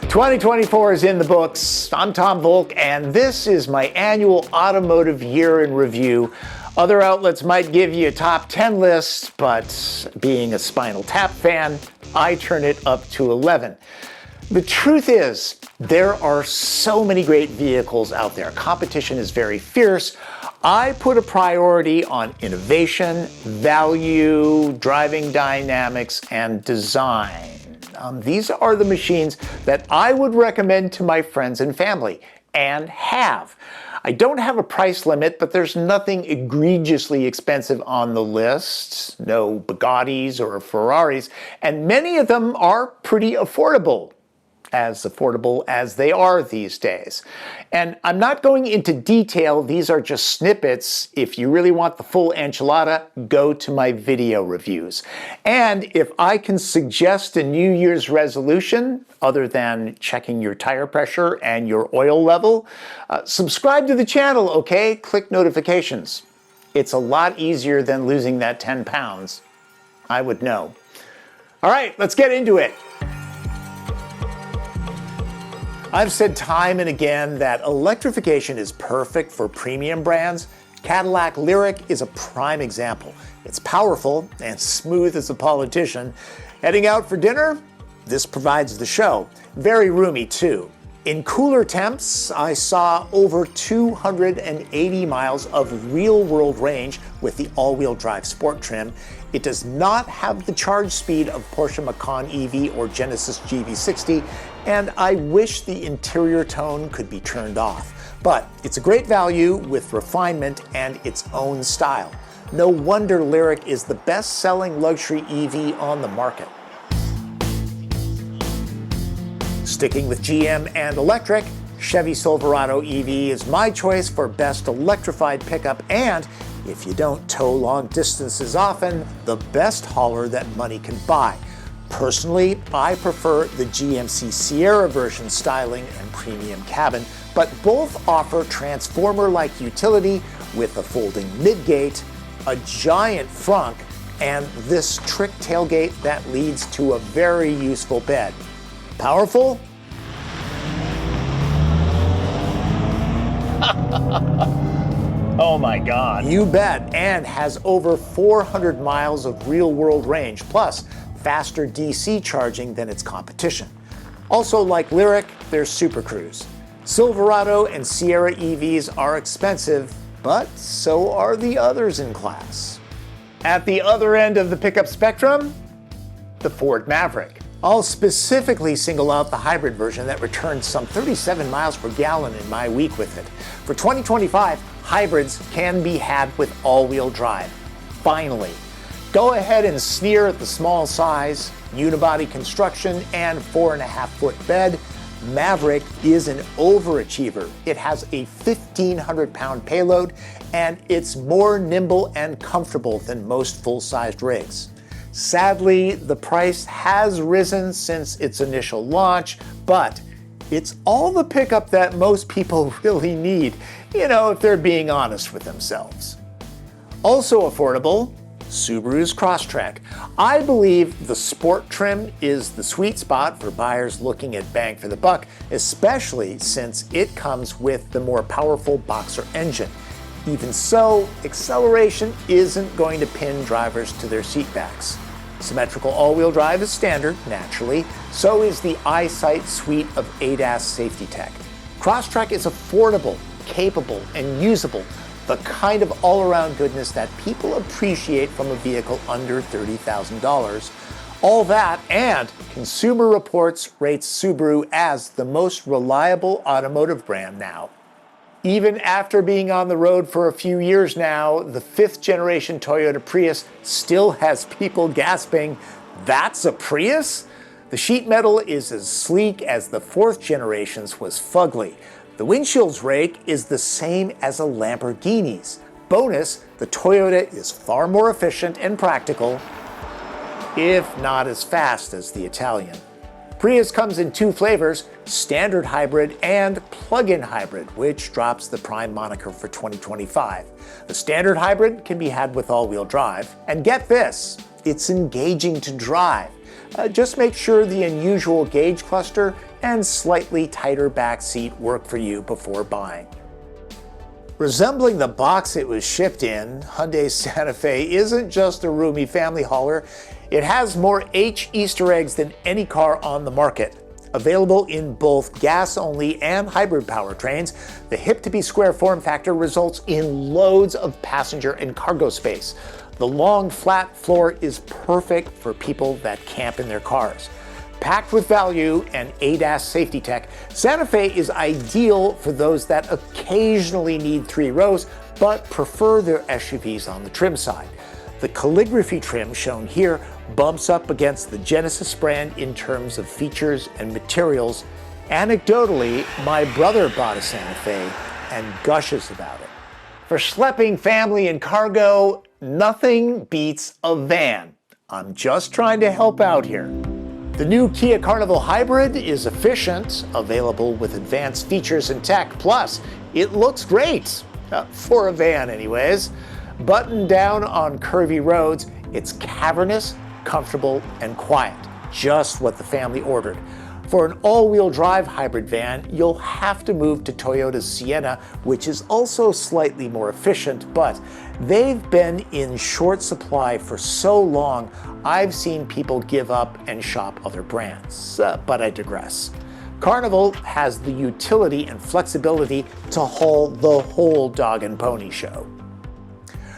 2024 is in the books. I'm Tom Volk, and this is my annual automotive year in review. Other outlets might give you a top 10 list, but being a Spinal Tap fan, I turn it up to 11. The truth is, there are so many great vehicles out there. Competition is very fierce. I put a priority on innovation, value, driving dynamics, and design. These are the machines that I would recommend to my friends and family, and have. I don't have a price limit, but there's nothing egregiously expensive on the list. No Bugattis or Ferraris, and many of them are pretty affordable as they are these days. And I'm not going into detail, these are just snippets. If you really want the full enchilada, go to my video reviews. And if I can suggest a New Year's resolution, other than checking your tire pressure and your oil level, subscribe to the channel, okay? Click notifications. It's a lot easier than losing that 10 pounds. I would know. All right, let's get into it. I've said time and again that electrification is perfect for premium brands. Cadillac Lyriq is a prime example. It's powerful and smooth as a politician. Heading out for dinner? This provides the show. Very roomy too. In cooler temps, I saw over 280 miles of real-world range with the all-wheel drive sport trim. It does not have the charge speed of Porsche Macan EV or Genesis GV60, and I wish the interior tone could be turned off. But it's a great value with refinement and its own style. No wonder Lyriq is the best-selling luxury EV on the market. Sticking with GM and electric, Chevy Silverado EV is my choice for best electrified pickup, and if you don't tow long distances often, the best hauler that money can buy. Personally, I prefer the GMC Sierra version styling and premium cabin, but both offer transformer-like utility with a folding midgate, a giant frunk, and this trick tailgate that leads to a very useful bed. Powerful? Oh my God. You bet, and has over 400 miles of real-world range, plus faster DC charging than its competition. Also, like Lyriq, there's Super Cruise. Silverado and Sierra EVs are expensive, but so are the others in class. At the other end of the pickup spectrum, the Ford Maverick. I'll specifically single out the hybrid version that returned some 37 miles per gallon in my week with it. For 2025, hybrids can be had with all-wheel drive. Finally. Go ahead and sneer at the small size, unibody construction, and 4.5-foot bed. Maverick is an overachiever. It has a 1,500-pound payload, and it's more nimble and comfortable than most full-sized rigs. Sadly, the price has risen since its initial launch, but it's all the pickup that most people really need, if they're being honest with themselves. Also affordable, Subaru's Crosstrek. I believe the sport trim is the sweet spot for buyers looking at bang for the buck, especially since it comes with the more powerful Boxer engine. Even so, acceleration isn't going to pin drivers to their seatbacks. Symmetrical all-wheel drive is standard, naturally. So is the EyeSight suite of ADAS safety tech. Crosstrek is affordable, capable, and usable. The kind of all-around goodness that people appreciate from a vehicle under $30,000. All that, and Consumer Reports rates Subaru as the most reliable automotive brand now. Even after being on the road for a few years now, the 5th generation Toyota Prius still has people gasping, "That's a Prius?" The sheet metal is as sleek as the 4th generation's was fugly. The windshield's rake is the same as a Lamborghini's. Bonus, the Toyota is far more efficient and practical, if not as fast as the Italian. Prius comes in 2 flavors, standard hybrid and plug-in hybrid, which drops the prime moniker for 2025. The standard hybrid can be had with all-wheel drive, and get this, it's engaging to drive. Just make sure the unusual gauge cluster and slightly tighter back seat work for you before buying. Resembling the box it was shipped in, Hyundai Santa Fe isn't just a roomy family hauler. It has more H Easter eggs than any car on the market. Available in both gas-only and hybrid powertrains, the hip-to-be-square form factor results in loads of passenger and cargo space. The long, flat floor is perfect for people that camp in their cars. Packed with value and ADAS safety tech, Santa Fe is ideal for those that occasionally need 3 rows but prefer their SUVs on the trim side. The calligraphy trim shown here bumps up against the Genesis brand in terms of features and materials. Anecdotally, my brother bought a Santa Fe and gushes about it. For schlepping family and cargo, nothing beats a van. I'm just trying to help out here. The new Kia Carnival Hybrid is efficient, available with advanced features and tech, plus it looks great, for a van anyways. Buttoned down on curvy roads, it's cavernous, comfortable, and quiet, just what the family ordered. For an all-wheel drive hybrid van, you'll have to move to Toyota's Sienna, which is also slightly more efficient, but they've been in short supply for so long, I've seen people give up and shop other brands. But I digress. Carnival has the utility and flexibility to haul the whole dog and pony show.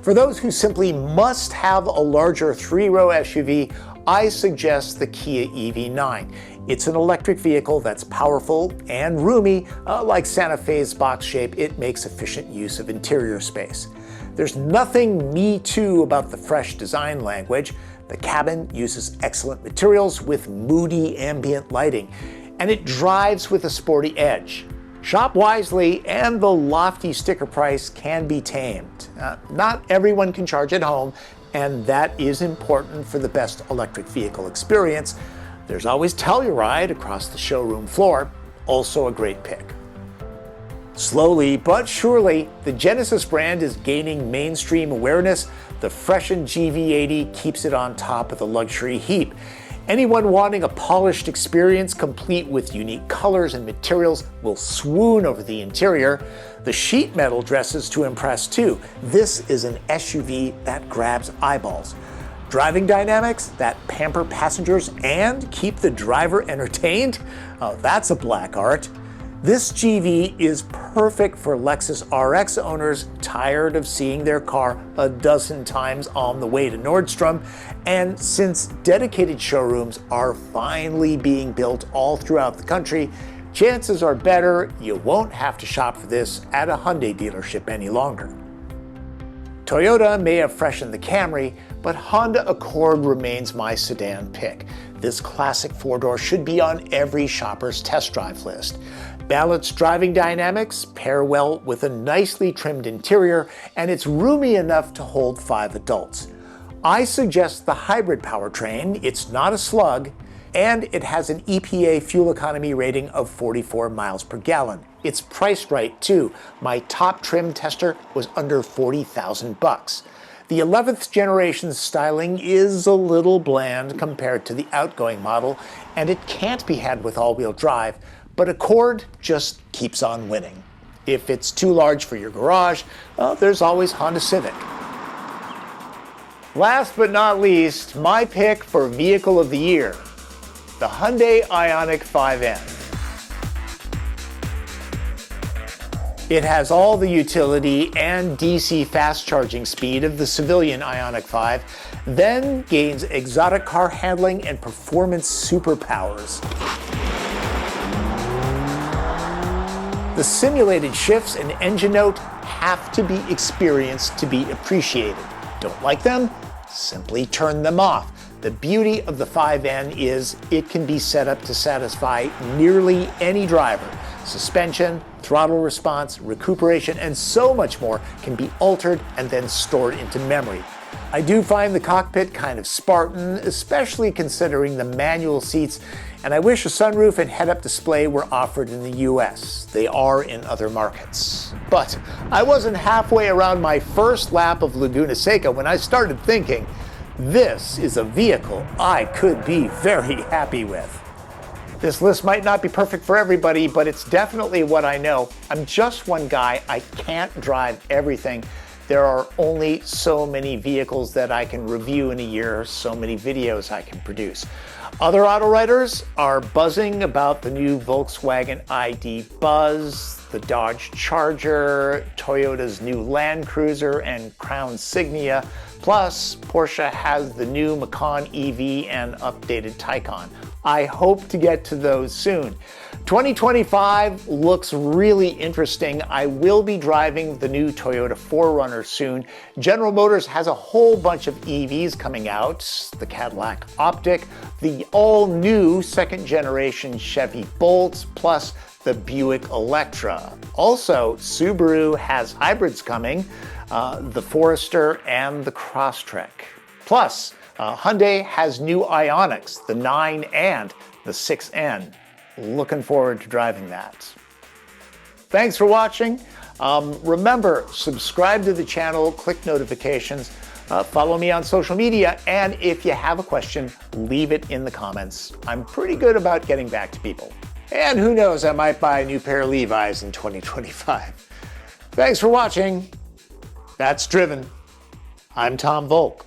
For those who simply must have a larger 3-row SUV, I suggest the Kia EV9. It's an electric vehicle that's powerful and roomy. Like Santa Fe's box shape, it makes efficient use of interior space. There's nothing me too about the fresh design language. The cabin uses excellent materials with moody ambient lighting, and it drives with a sporty edge. Shop wisely, and the lofty sticker price can be tamed. Not everyone can charge at home, and that is important for the best electric vehicle experience. There's always Telluride across the showroom floor, also a great pick. Slowly but surely, the Genesis brand is gaining mainstream awareness. The freshened GV80 keeps it on top of the luxury heap. Anyone wanting a polished experience complete with unique colors and materials will swoon over the interior. The sheet metal dresses to impress too. This is an SUV that grabs eyeballs. Driving dynamics that pamper passengers and keep the driver entertained? Oh, that's a black art. This GV is perfect for Lexus RX owners tired of seeing their car a dozen times on the way to Nordstrom. And since dedicated showrooms are finally being built all throughout the country, chances are better you won't have to shop for this at a Hyundai dealership any longer. Toyota may have freshened the Camry, but Honda Accord remains my sedan pick. This classic 4-door should be on every shopper's test drive list. Balanced driving dynamics pair well with a nicely trimmed interior, and it's roomy enough to hold 5 adults. I suggest the hybrid powertrain. It's not a slug, and it has an EPA fuel economy rating of 44 miles per gallon. It's priced right too. My top trim tester was under $40,000. The 11th generation styling is a little bland compared to the outgoing model, and it can't be had with all-wheel drive, but Accord just keeps on winning. If it's too large for your garage, well, there's always Honda Civic. Last but not least, my pick for Vehicle of the Year, the Hyundai IONIQ 5N. It has all the utility and DC fast charging speed of the civilian IONIQ 5, then gains exotic car handling and performance superpowers. The simulated shifts and engine note have to be experienced to be appreciated. Don't like them? Simply turn them off. The beauty of the 5N is it can be set up to satisfy nearly any driver. Suspension, throttle response, recuperation, and so much more can be altered and then stored into memory. I do find the cockpit kind of Spartan, especially considering the manual seats, and I wish a sunroof and head-up display were offered in the US. They are in other markets. But I wasn't halfway around my first lap of Laguna Seca when I started thinking, this is a vehicle I could be very happy with. This list might not be perfect for everybody, but it's definitely what I know. I'm just one guy. I can't drive everything. There are only so many vehicles that I can review in a year, so many videos I can produce. Other auto writers are buzzing about the new Volkswagen ID Buzz, the Dodge Charger, Toyota's new Land Cruiser and Crown Signia, plus Porsche has the new Macan EV and updated Taycan. I hope to get to those soon. 2025 looks really interesting. I will be driving the new Toyota 4Runner soon. General Motors has a whole bunch of EVs coming out. The Cadillac Optic, the all-new second-generation Chevy Bolt, plus the Buick Electra. Also, Subaru has hybrids coming, the Forester and the Crosstrek. Plus, Hyundai has new IONIQs, the 9 and the 6N. Looking forward to driving that. Thanks for watching. Remember, subscribe to the channel, click notifications, follow me on social media, and if you have a question, leave it in the comments. I'm pretty good about getting back to people. And who knows, I might buy a new pair of Levi's in 2025. Thanks for watching. That's Driven. I'm Tom Volk.